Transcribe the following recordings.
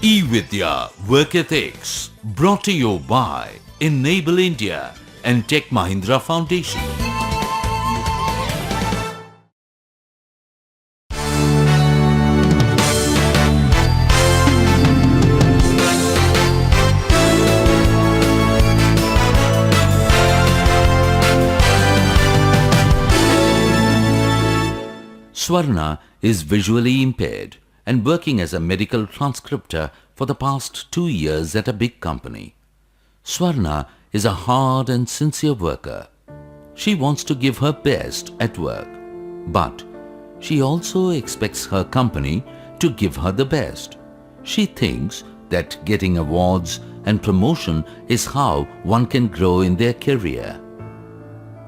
eVidya Work Ethics, brought to you by Enable India and Tech Mahindra Foundation. Swarna is visually impaired and working as a medical transcriptor for the past 2 years at a big company. Swarna is a hard and sincere worker. She wants to give her best at work, but she also expects her company to give her the best. She thinks that getting awards and promotion is how one can grow in their career.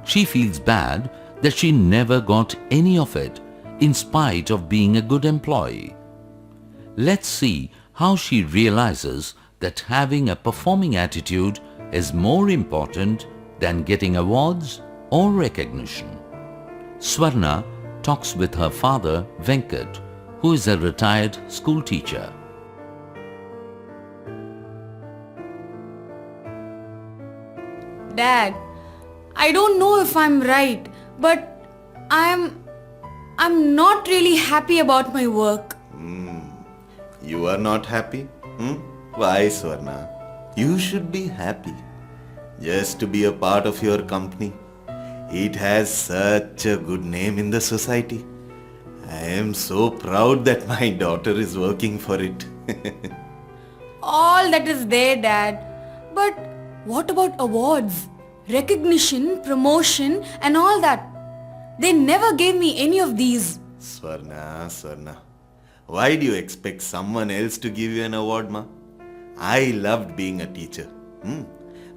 She feels bad that she never got any of it in spite of being a good employee. Let's see how she realizes that having a performing attitude is more important than getting awards or recognition. Swarna talks with her father Venkat, who is a retired school teacher. Dad, I don't know if I'm right, but I'm not really happy about my work. You are not happy? Why, Swarna? You should be happy. Just to be a part of your company. It has such a good name in the society. I am so proud that my daughter is working for it. All that is there, Dad. But what about awards, recognition, promotion and all that? They never gave me any of these. Swarna. Why do you expect someone else to give you an award, ma? I loved being a teacher.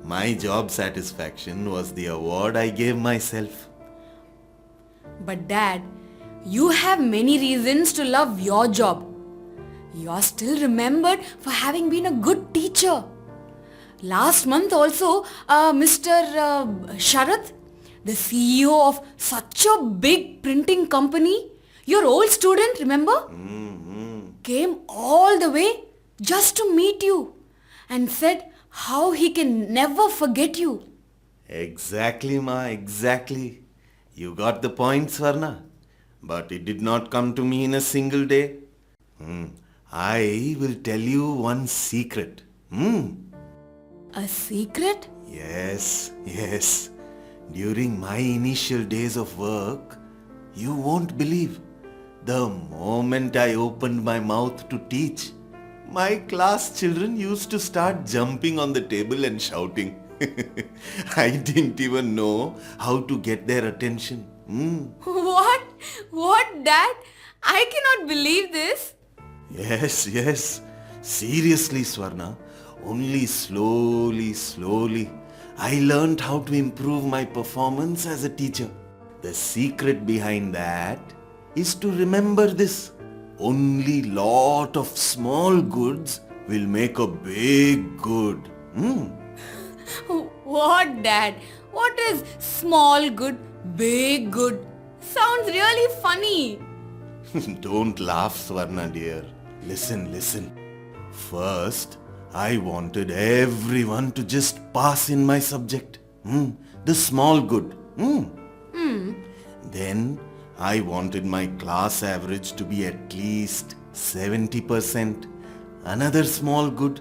My job satisfaction was the award I gave myself. But Dad, you have many reasons to love your job. You are still remembered for having been a good teacher. Last month also, Mr. Sharath, the CEO of such a big printing company, your old student, remember? Came all the way just to meet you and said how he can never forget you. Exactly, ma, exactly. You got the point, Swarna. But it did not come to me in a single day. I will tell you one secret. A secret? Yes. During my initial days of work, you won't believe. The moment I opened my mouth to teach, my class children used to start jumping on the table and shouting. I didn't even know how to get their attention. What? What, Dad? I cannot believe this. Yes. Seriously, Swarna. Only slowly, I learned how to improve my performance as a teacher. The secret behind that is to remember this. Only lot of small goods will make a big good. What, Dad? What is small good, big good? Sounds really funny. Don't laugh, Swarna dear. Listen. First, I wanted everyone to just pass in my subject. The small good. Then, I wanted my class average to be at least 70%. Another small good.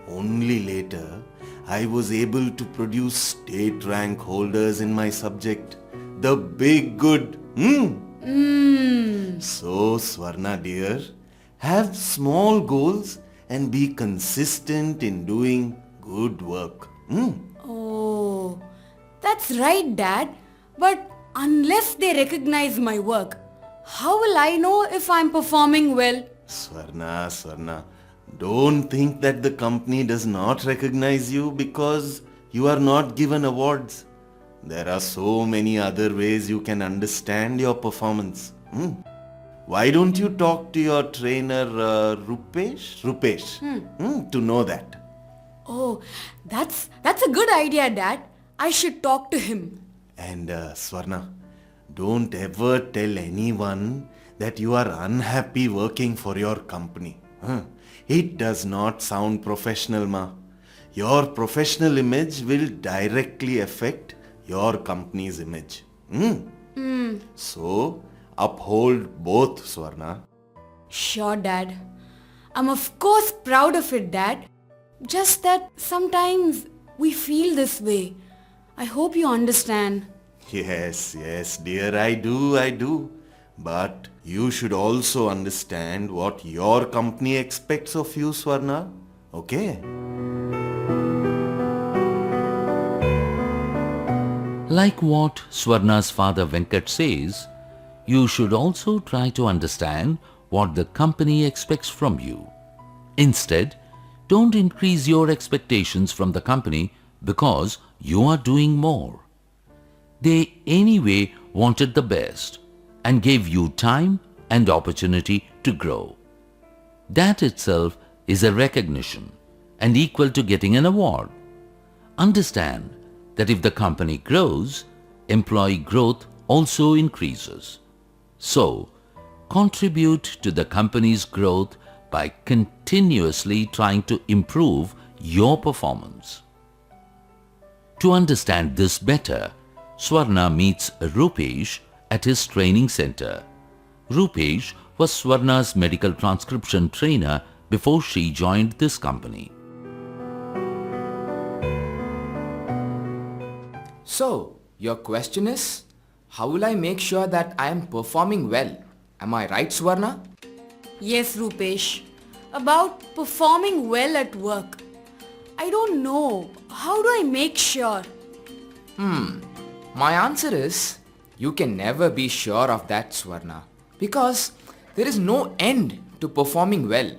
Only later, I was able to produce state rank holders in my subject. The big good. So, Swarna dear, have small goals and be consistent in doing good work. Oh, that's right, Dad. But unless they recognize my work, how will I know if I'm performing well? Swarna, don't think that the company does not recognize you because you are not given awards. There are so many other ways you can understand your performance. Why don't you talk to your trainer Rupesh to know that? Oh, that's a good idea, Dad. I should talk to him. And Swarna, don't ever tell anyone that you are unhappy working for your company. Huh. It does not sound professional, ma. Your professional image will directly affect your company's image. So, uphold both, Swarna. Sure, Dad. I'm of course proud of it, Dad. Just that sometimes we feel this way. I hope you understand. Yes, yes, dear, I do. But you should also understand what your company expects of you, Swarna. Okay? Like what Swarna's father Venkat says, you should also try to understand what the company expects from you. Instead, don't increase your expectations from the company because you are doing more. They anyway wanted the best and gave you time and opportunity to grow. That itself is a recognition and equal to getting an award. Understand that if the company grows, employee growth also increases. So, contribute to the company's growth by continuously trying to improve your performance. To understand this better, Swarna meets Rupesh at his training center. Rupesh was Swarna's medical transcription trainer before she joined this company. So, your question is, how will I make sure that I am performing well? Am I right, Swarna? Yes, Rupesh. About performing well at work. I don't know. How do I make sure? My answer is, you can never be sure of that, Swarna. Because there is no end to performing well.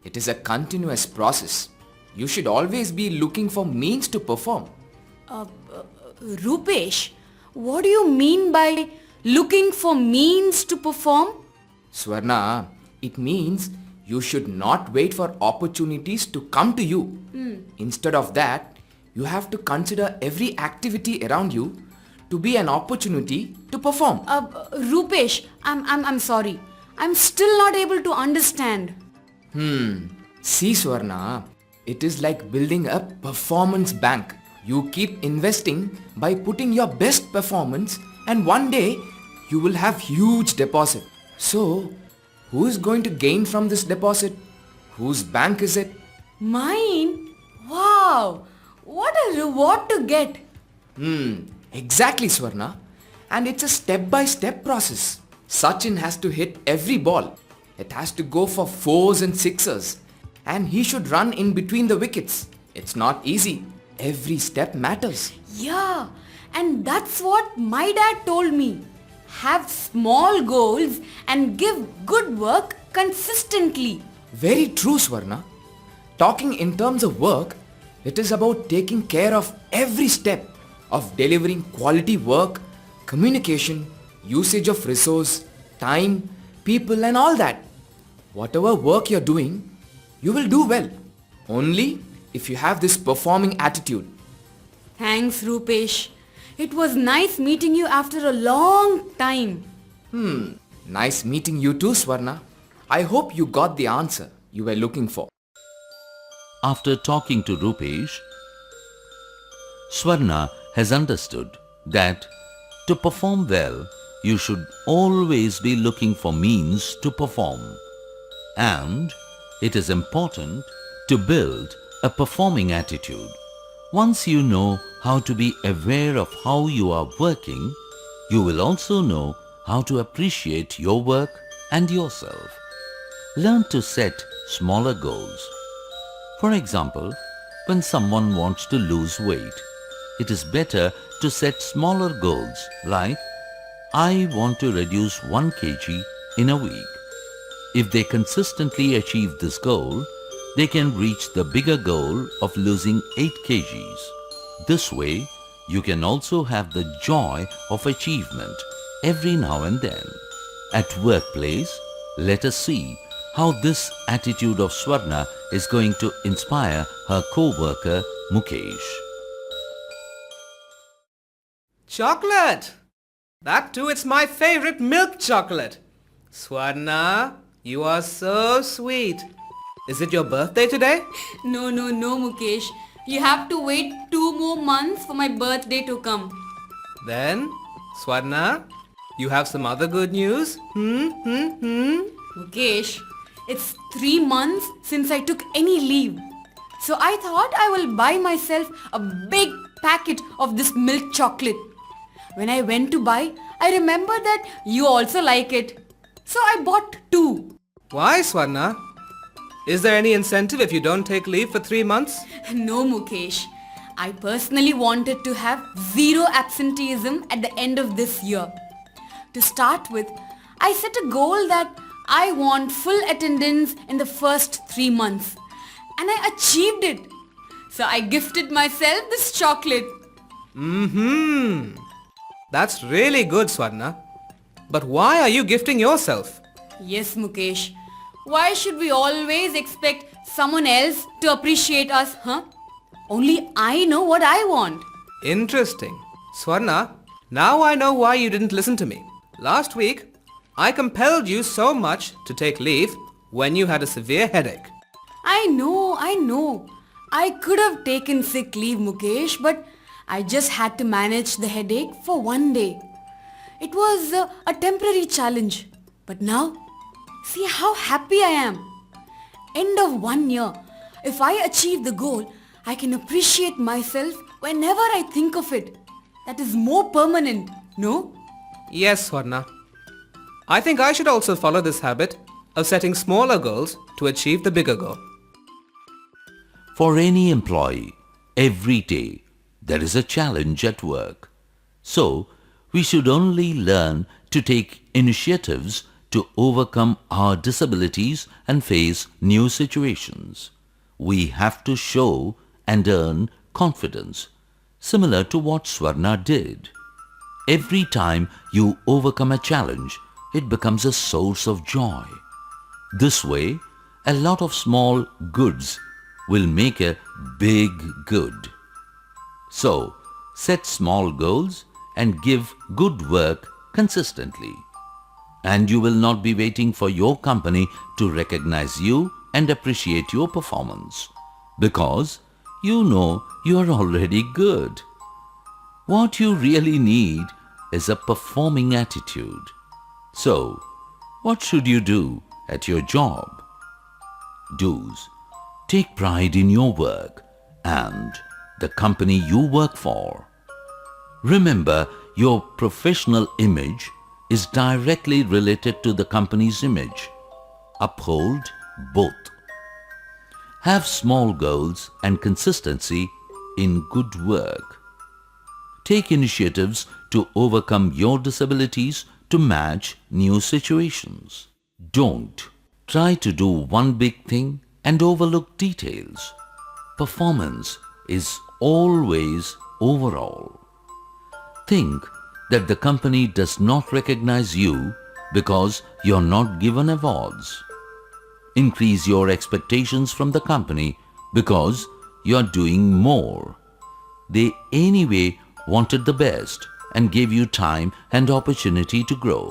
It is a continuous process. You should always be looking for means to perform. Rupesh, what do you mean by looking for means to perform? Swarna, it means you should not wait for opportunities to come to you. Instead of that, you have to consider every activity around you to be an opportunity to perform. Rupesh, I'm sorry. I'm still not able to understand. See, Swarna, it is like building a performance bank. You keep investing by putting your best performance, and one day you will have huge deposit. So, who is going to gain from this deposit? Whose bank is it? Mine? Wow! What a reward to get! Exactly, Swarna. And it's a step-by-step process. Sachin has to hit every ball. It has to go for 4s and 6ers. And he should run in between the wickets. It's not easy. Every step matters. Yeah, and that's what my dad told me. Have small goals and give good work consistently. Very true, Swarna. Talking in terms of work, it is about taking care of every step of delivering quality work, communication, usage of resource, time, people and all that. Whatever work you're doing, you will do well. Only if you have this performing attitude. Thanks, Rupesh. It was nice meeting you after a long time. Nice meeting you too, Swarna. I hope you got the answer you were looking for. After talking to Rupesh, Swarna has understood that to perform well, you should always be looking for means to perform. And it is important to build a performing attitude. Once you know how to be aware of how you are working, you will also know how to appreciate your work and yourself. Learn to set smaller goals. For example, when someone wants to lose weight, it is better to set smaller goals like, I want to reduce 1 kg in a week. If they consistently achieve this goal, they can reach the bigger goal of losing 8 kgs. This way, you can also have the joy of achievement every now and then. At workplace, let us see how this attitude of Swarna is going to inspire her co-worker Mukesh. Chocolate! That too, it's my favorite milk chocolate. Swarna, you are so sweet. Is it your birthday today? No, Mukesh. You have to wait 2 more months for my birthday to come. Then, Swarna, you have some other good news? Mukesh, it's 3 months since I took any leave. So I thought I will buy myself a big packet of this milk chocolate. When I went to buy, I remembered that you also like it. So I bought 2. Why, Swarna? Is there any incentive if you don't take leave for 3 months? No, Mukesh. I personally wanted to have 0 absenteeism at the end of this year. To start with, I set a goal that I want full attendance in the first 3 months. And I achieved it. So I gifted myself this chocolate. That's really good, Swarna. But why are you gifting yourself? Yes, Mukesh. Why should we always expect someone else to appreciate us, huh? Only I know what I want. Interesting. Swarna, now I know why you didn't listen to me. Last week, I compelled you so much to take leave when you had a severe headache. I know. I could have taken sick leave, Mukesh, but I just had to manage the headache for 1 day. It was a temporary challenge. But now, see how happy I am. End of 1 year, if I achieve the goal, I can appreciate myself whenever I think of it. That is more permanent, no? Yes, Swarna. I think I should also follow this habit of setting smaller goals to achieve the bigger goal. For any employee, every day there is a challenge at work. So, we should only learn to take initiatives to overcome our disabilities and face new situations. We have to show and earn confidence, similar to what Swarna did. Every time you overcome a challenge, it becomes a source of joy. This way, a lot of small goods will make a big good. So, set small goals and give good work consistently. And you will not be waiting for your company to recognize you and appreciate your performance, because you know you are already good. What you really need is a performing attitude. So, what should you do at your job? Do's: take pride in your work and the company you work for. Remember, your professional image is directly related to the company's image. Uphold both. Have small goals and consistency in good work. Take initiatives to overcome your disabilities to match new situations. Don't try to do one big thing and overlook details. Performance is always overall. Think that the company does not recognize you because you're not given awards. Increase your expectations from the company because you're doing more. They anyway wanted the best and gave you time and opportunity to grow.